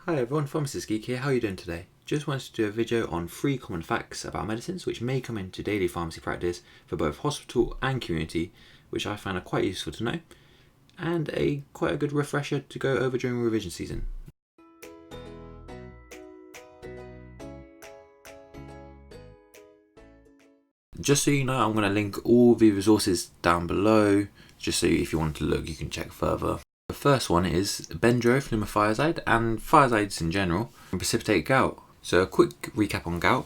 Hi everyone, PharmacistGeek here. How are you doing today? Just wanted to do a video on 3 common facts about medicines which may come into daily pharmacy practice for both hospital and community, which I find are quite useful to know, and quite a good refresher to go over during revision season. Just so you know, I'm going to link all the resources down below, just so if you want to look, you can check further. The first one is benzoflumethiazide and thiazides in general can precipitate gout. So a quick recap on gout.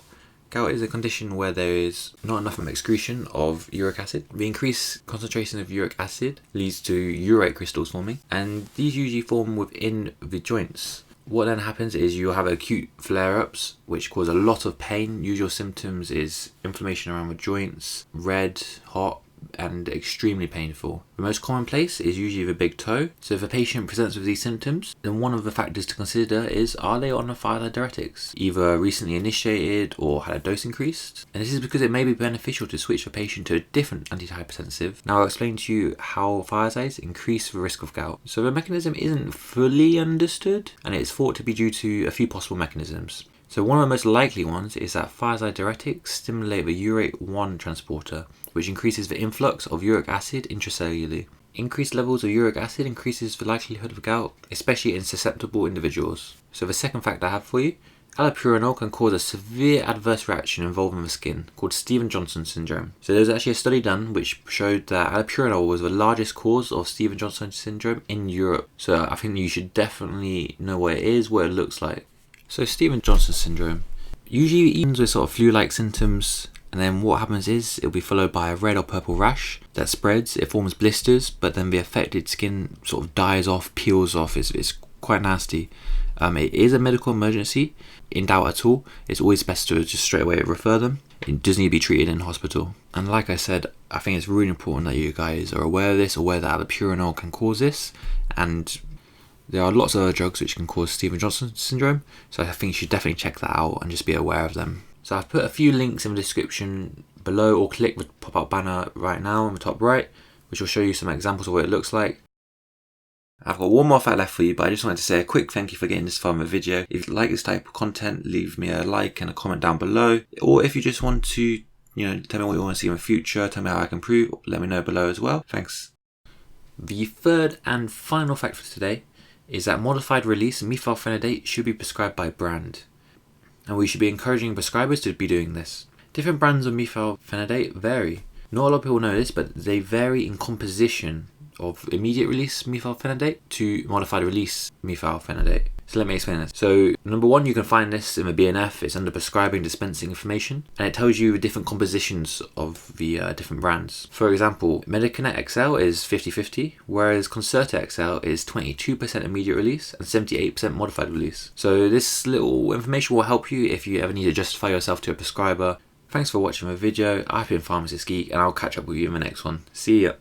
Gout is a condition where there is not enough excretion of uric acid. The increased concentration of uric acid leads to urate crystals forming, and these usually form within the joints. What then happens is you'll have acute flare-ups which cause a lot of pain. Usual symptoms is inflammation around the joints, red, hot, and extremely painful. The most common place is usually the big toe. So if a patient presents with these symptoms, then one of the factors to consider is, are they on a thiazide diuretics, either recently initiated or had a dose increased? And this is because it may be beneficial to switch the patient to a different antihypertensive. Now I'll explain to you how thiazides increase the risk of gout. So the mechanism isn't fully understood, and it's thought to be due to a few possible mechanisms. So one of the most likely ones is that thiazide diuretics stimulate the urate 1 transporter, which increases the influx of uric acid intracellularly. Increased levels of uric acid increases the likelihood of gout, especially in susceptible individuals. So the second fact I have for you, allopurinol can cause a severe adverse reaction involving the skin called Stevens-Johnson syndrome. So there was actually a study done which showed that allopurinol was the largest cause of Stevens-Johnson syndrome in Europe. So I think you should definitely know what it is, what it looks like. So Stevens-Johnson syndrome usually begins with sort of flu-like symptoms, and then what happens is it'll be followed by a red or purple rash that spreads. It forms blisters, but then the affected skin sort of dies off, peels off. It's quite nasty. It is a medical emergency. In doubt at all, it's always best to just straight away refer them. It does need to be treated in hospital. And like I said, I think it's really important that you guys are aware of this, aware that allopurinol can cause this, and there are lots of other drugs which can cause Stevens-Johnson syndrome, so I think you should definitely check that out and just be aware of them. So I've put a few links in the description below, or click the pop-up banner right now on the top right, which will show you some examples of what it looks like. I've got one more fact left for you, but I just wanted to say a quick thank you for getting this far in the video. If you like this type of content, leave me a like and a comment down below. Or if you just want to, tell me what you want to see in the future, tell me how I can improve, let me know below as well. Thanks. The third and final fact for today is that modified release methylphenidate should be prescribed by brand, and we should be encouraging prescribers to be doing this. Different brands of methylphenidate vary. Not a lot of people know this, but they vary in composition of immediate release methylphenidate to modified release methylphenidate. So let me explain this. So number one, you can find this in the BNF. It's under prescribing dispensing information, and it tells you the different compositions of the different brands. For example, Medicanet XL is 50-50, whereas Concerta XL is 22% immediate release and 78% modified release. So this little information will help you if you ever need to justify yourself to a prescriber. Thanks for watching the video. I've been Pharmacist Geek, and I'll catch up with you in the next one. See ya.